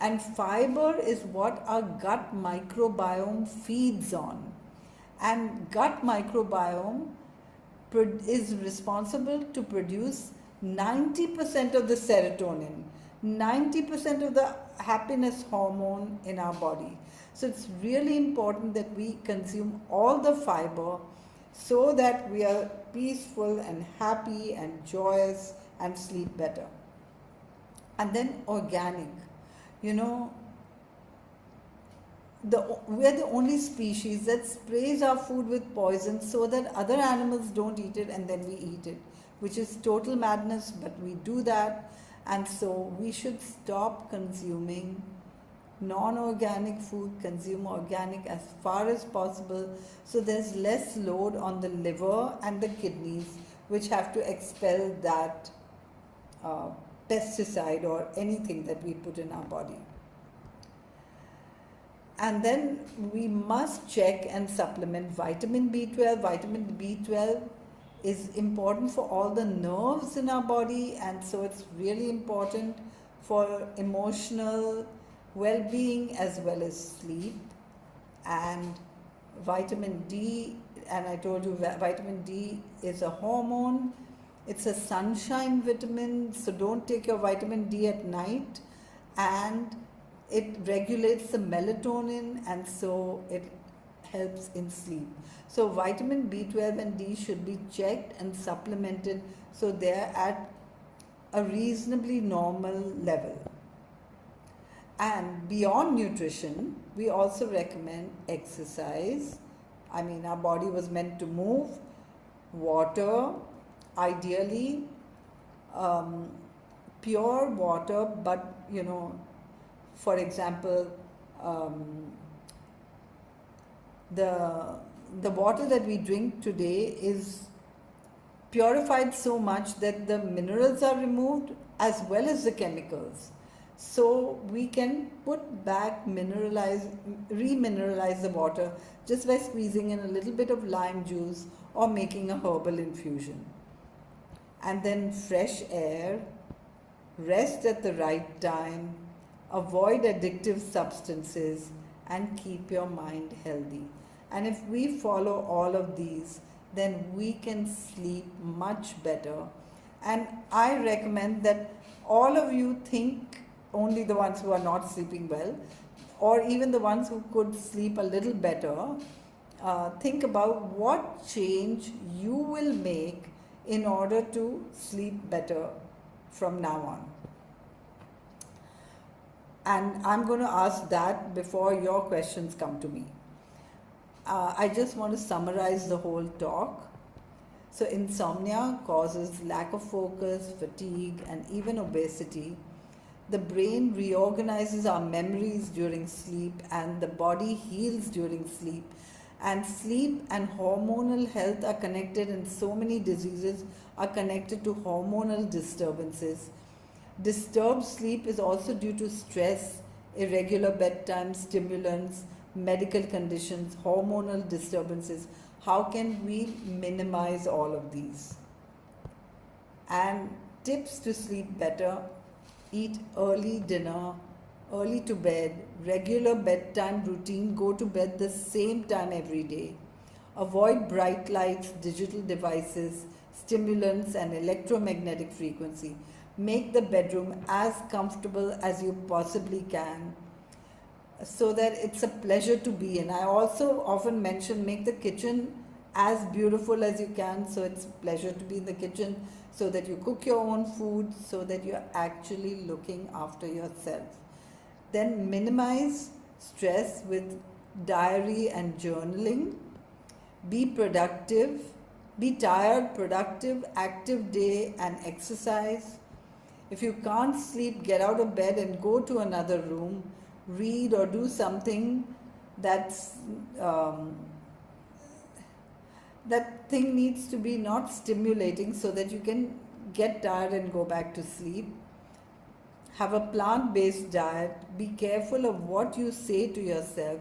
and fiber is what our gut microbiome feeds on. And gut microbiome is responsible to produce 90% of the serotonin, 90% of the happiness hormone in our body. So it's really important that we consume all the fiber so that we are peaceful and happy and joyous and sleep better. And then organic. We're the only species that sprays our food with poison so that other animals don't eat it and then we eat it, which is total madness, but we do that. And so we should stop consuming non-organic food, consume organic as far as possible, so there's less load on the liver and the kidneys, which have to expel that pesticide or anything that we put in our body. And then we must check and supplement vitamin B12. Vitamin B12 is important for all the nerves in our body, and so it's really important for emotional well-being as well as sleep. And vitamin D, and I told you vitamin D is a hormone. It's a sunshine vitamin, so don't take your vitamin D at night, and it regulates the melatonin, and so it helps in sleep. So vitamin B12 and D should be checked and supplemented so they're at a reasonably normal level. And beyond nutrition, we also recommend exercise. I mean, our body was meant to move, water, ideally pure water, but for example, the water that we drink today is purified so much that the minerals are removed as well as the chemicals. So we can put back, remineralize the water just by squeezing in a little bit of lime juice or making a herbal infusion. And then fresh air, rest at the right time, avoid addictive substances, and keep your mind healthy. And if we follow all of these, then we can sleep much better. And I recommend that all of you think, only the ones who are not sleeping well, or even the ones who could sleep a little better, think about what change you will make in order to sleep better from now on. And I'm going to ask that before your questions come to me. I just want to summarize the whole talk. So insomnia causes lack of focus, fatigue, and even obesity. The brain reorganizes our memories during sleep, and the body heals during sleep. And sleep and hormonal health are connected, and so many diseases are connected to hormonal disturbances. Disturbed sleep is also due to stress, irregular bedtime, stimulants, medical conditions, hormonal disturbances. How can we minimize all of these? And tips to sleep better: eat early dinner, early to bed, regular bedtime routine, go to bed the same time every day. Avoid bright lights, digital devices, stimulants, and electromagnetic frequency. Make the bedroom as comfortable as you possibly can so that it's a pleasure to be in. I also often mention make the kitchen as beautiful as you can, so it's a pleasure to be in the kitchen, so that you cook your own food, so that you're actually looking after yourself. Then minimize stress with diary and journaling. Be productive, be tired, productive, active day, and exercise. If you can't sleep, get out of bed and go to another room, read or do something that's um, that thing needs to be not stimulating, so that you can get tired and go back to sleep. Have a plant based diet, be careful of what you say to yourself,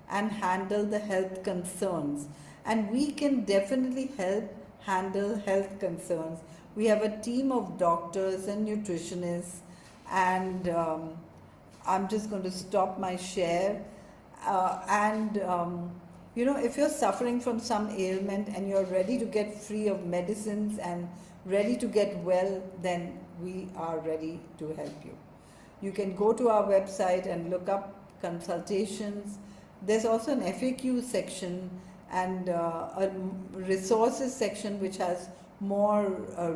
and handle the health concerns. And we can definitely help handle health concerns. We have a team of doctors and nutritionists, and I'm just going to stop my share. And if you're suffering from some ailment and you're ready to get free of medicines and ready to get well, then we are ready to help you. You can go to our website and look up consultations. There's also an FAQ section and a resources section which has more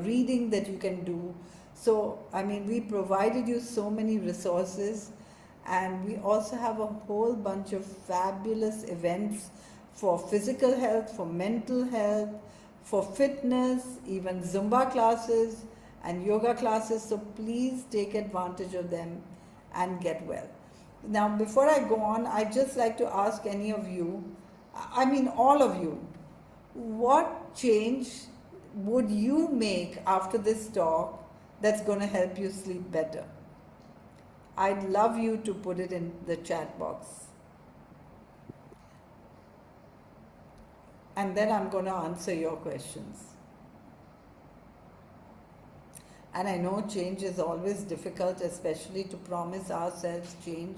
reading that you can do. So, I mean, we provided you so many resources, and we also have a whole bunch of fabulous events for physical health, for mental health, for fitness, even Zumba classes and yoga classes. So please take advantage of them and get well. Now, before I go on, I'd just like to ask any of you, I mean, all of you, what change would you make after this talk that's going to help you sleep better? I'd love you to put it in the chat box. And then I'm going to answer your questions. And I know change is always difficult, especially to promise ourselves change,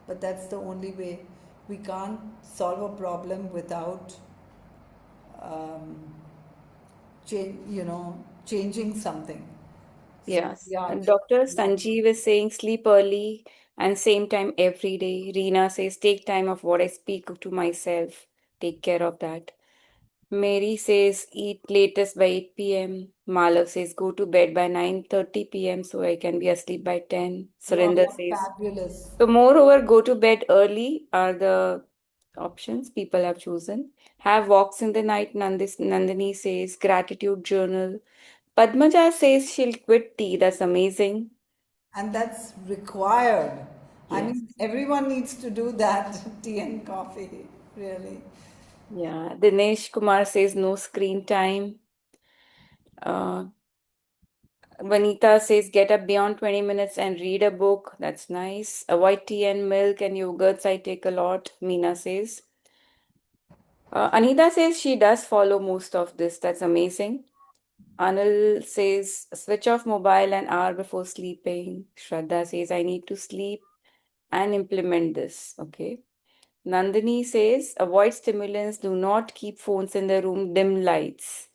but that's the only way. We can't solve a problem without changing something. So, Yes. yeah. And Dr. Sanjeev is saying sleep early and same time every day. Reena says take time of what I speak to myself. Take care of that. Mary says eat latest by 8 p.m. Malav says go to bed by 9:30 p.m. so I can be asleep by 10. Wow, Surinder that's says fabulous. so moreover go to bed early are the options people have chosen. Have walks in the night. Nandini says gratitude journal. Padmaja says she'll quit tea. That's amazing. And that's required. I Yes. mean, everyone needs to do that, tea and coffee, really. Yeah. Dinesh Kumar says no screen time. Uh, Vanita says get up beyond 20 minutes and read a book. That's nice. Avoid tea and milk and yogurts. I take a lot. Meena says. Anita says she does follow most of this. That's amazing. Anil says switch off mobile an hour before sleeping. Shraddha says I need to sleep and implement this. Okay. Nandini says avoid stimulants. Do not keep phones in the room. Dim lights.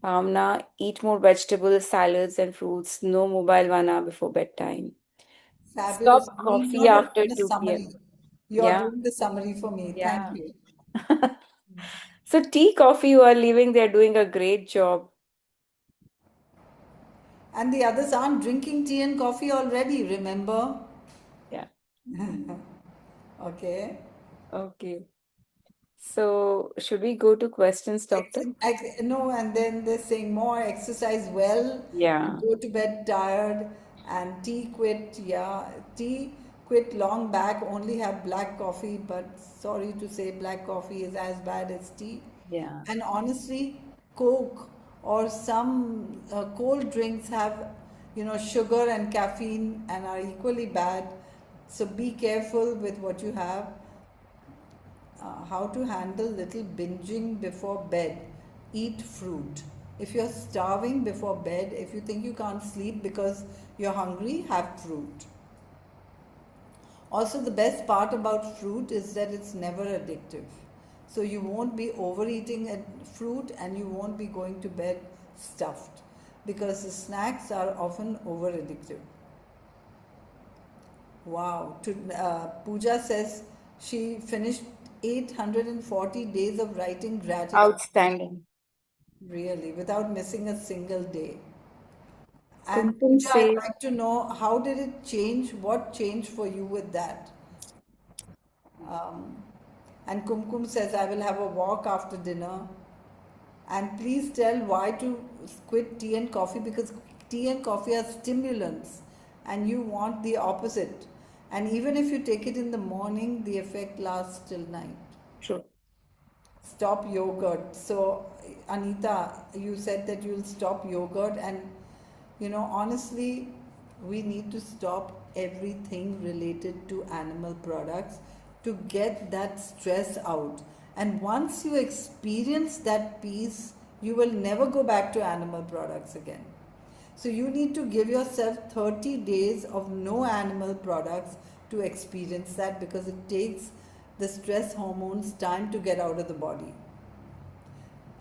Amna, eat more vegetables, salads, and fruits. No mobile 1 hour before bedtime. Fabulous. Stop I mean, coffee you're after doing the 2 summary. p.m. You're Yeah, doing the summary for me. Thank yeah. you. So, tea, coffee, you are leaving, they're doing a great job. And the others aren't drinking tea and coffee already, remember? Yeah, Okay. okay. So, should we go to questions, doctor? No, and then they're saying more exercise well and Yeah, go to bed tired and tea quit. Yeah, tea. quit long back, only have black coffee, but sorry to say, black coffee is as bad as tea. Yeah. And honestly, Coke or some cold drinks have, sugar and caffeine and are equally bad. So be careful with what you have. How to handle little binging before bed. Eat fruit. If you're starving before bed, if you think you can't sleep because you're hungry, have fruit. Also, the best part about fruit is that it's never addictive. So you won't be overeating fruit and you won't be going to bed stuffed because the snacks are often over addictive. Wow. Pooja says she finished 840 days of writing gratitude, Outstanding. really, without missing a single day. And Kumkum Pooja, I'd says, like to know, how did it change? What changed for you with that? Um, and Kumkum says, I will have a walk after dinner. And please tell why to quit tea and coffee, because tea and coffee are stimulants and you want the opposite. And even if you take it in the morning, the effect lasts till night. true. Stop yogurt. So, Anita, you said that you'll stop yogurt, and honestly, we need to stop everything related to animal products to get that stress out. And once you experience that peace, you will never go back to animal products again. So, you need to give yourself 30 days of no animal products to experience that, because it takes the stress hormones time to get out of the body.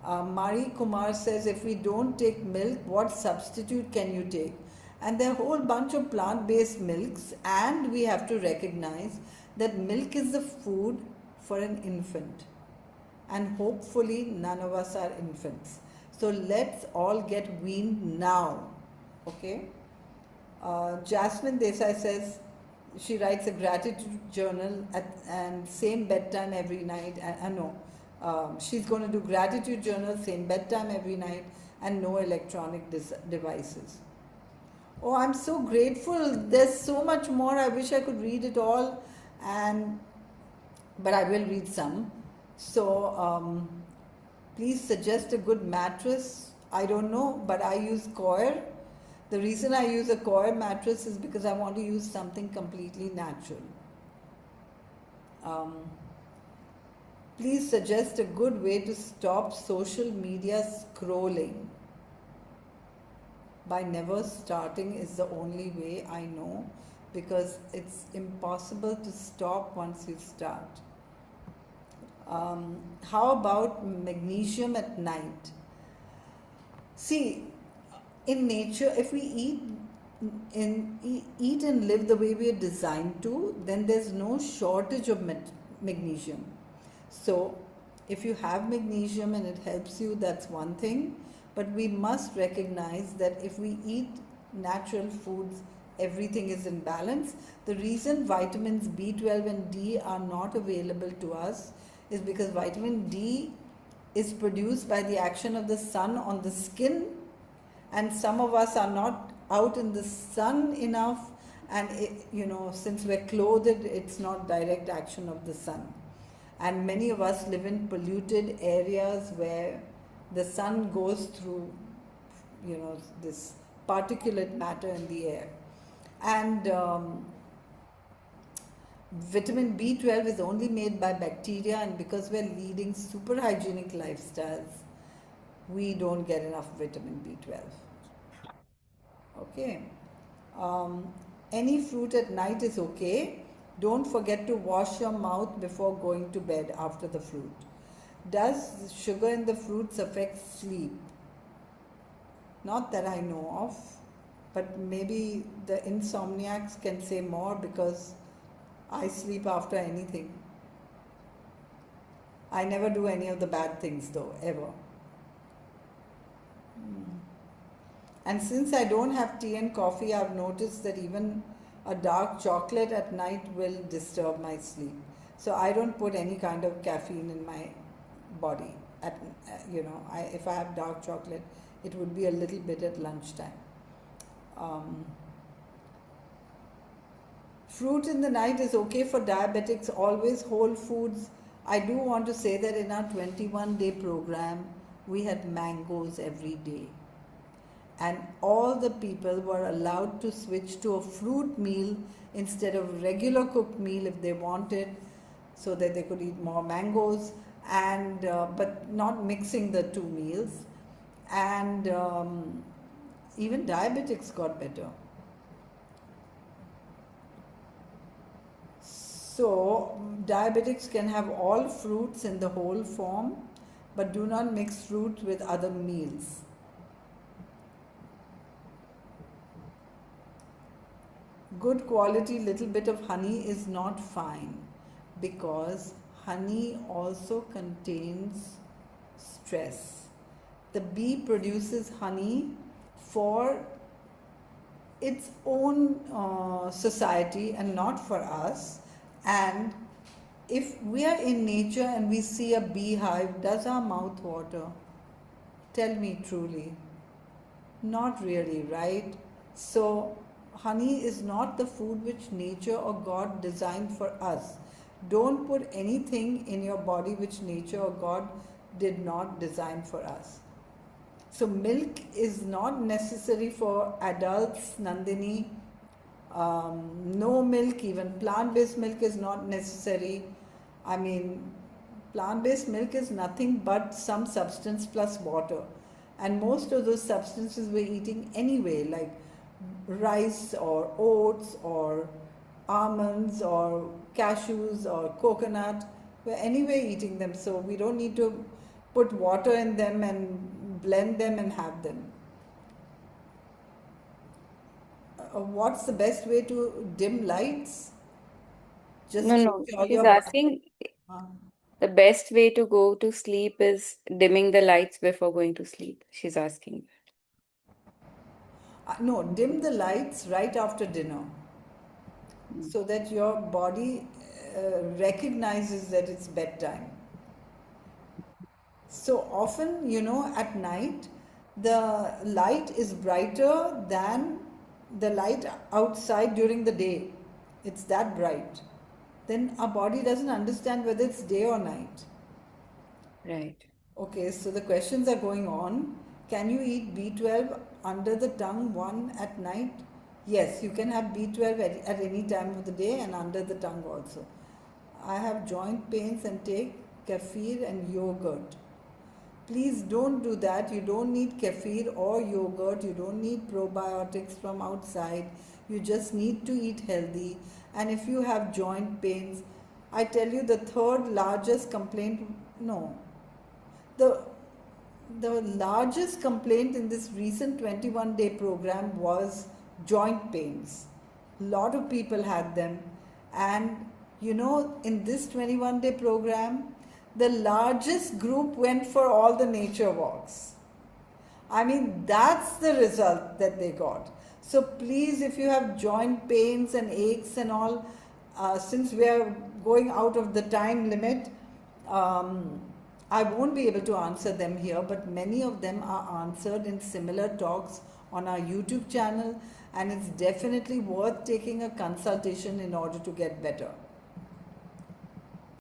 Mari Kumar says, if we don't take milk, what substitute can you take? And there are a whole bunch of plant based milks, and we have to recognize that milk is the food for an infant. And hopefully, none of us are infants. So let's all get weaned now. Okay? Jasmine Desai says she writes a gratitude journal and same bedtime every night. No, she's going to do gratitude journal, same bedtime every night, and no electronic devices. Oh, I'm so grateful. There's so much more. I wish I could read it all, but I will read some. So please suggest a good mattress. I don't know, but I use Coir. The reason I use a Coir mattress is because I want to use something completely natural. Please suggest a good way to stop social media scrolling. By never starting is the only way I know, because it's impossible to stop once you start. How about magnesium at night? See, in nature, if we eat and live the way we are designed to, then there's no shortage of magnesium. So, if you have magnesium and it helps you, that's one thing. But we must recognize that if we eat natural foods, everything is in balance. The reason vitamins B12 and D are not available to us is because vitamin D is produced by the action of the sun on the skin, and some of us are not out in the sun enough, and since we're clothed, it's not direct action of the sun. And many of us live in polluted areas where the sun goes through this particulate matter in the air. And vitamin B12 is only made by bacteria, and because we're leading super hygienic lifestyles, we don't get enough vitamin B12. Okay. Any fruit at night is okay. Don't forget to wash your mouth before going to bed after the fruit. Does sugar in the fruits affect sleep? Not that I know of, but maybe the insomniacs can say more, because I sleep after anything. I never do any of the bad things though, ever. And since I don't have tea and coffee, I've noticed that even a dark chocolate at night will disturb my sleep. So I don't put any kind of caffeine in my body. If I have dark chocolate, it would be a little bit at lunchtime. Fruit in the night is okay for diabetics, always whole foods. I do want to say that in our 21-day program, we had mangoes every day. And all the people were allowed to switch to a fruit meal instead of regular cooked meal if they wanted, so that they could eat more mangoes, and but not mixing the two meals. And even diabetics got better. So, diabetics can have all fruits in the whole form, but do not mix fruit with other meals. Good quality little bit of honey is not fine, because honey also contains stress. The bee produces honey for its own society and not for us. And if we are in nature and we see a beehive, does our mouth water? Tell me truly. Not really, right? So, honey is not the food which nature or God designed for us. Don't put anything in your body which nature or God did not design for us. So, milk is not necessary for adults, Nandini. No milk, even plant based milk is not necessary. I mean, plant based milk is nothing but some substance plus water. And most of those substances we're eating anyway, like rice or oats or almonds or cashews or coconut. We're anyway eating them, so we don't need to put water in them and blend them and have them. What's the best way to dim lights? Just No, no, switch all she's your asking uh, the best way to go to sleep is dimming the lights before going to sleep. She's asking. no, dim the lights right after dinner, Mm. so that your body recognizes that it's bedtime. So often, at night, the light is brighter than the light outside during the day. It's that bright. Then our body doesn't understand whether it's day or night. Right. Okay, so the questions are going on. Can you eat B12 under the tongue one at night? Yes, you can have B12 at any time of the day and under the tongue also. I have joint pains and take kefir and yogurt. Please don't do that. You don't need kefir or yogurt. You don't need probiotics from outside. You just need to eat healthy. And if you have joint pains, I tell you the third largest complaint, no, the the largest complaint in this recent 21-day program was joint pains. A lot of people had them. And in this 21-day program, the largest group went for all the nature walks. I mean, that's the result that they got. So please, if you have joint pains and aches and all, since we are going out of the time limit, I won't be able to answer them here, but many of them are answered in similar talks on our YouTube channel, and it's definitely worth taking a consultation in order to get better.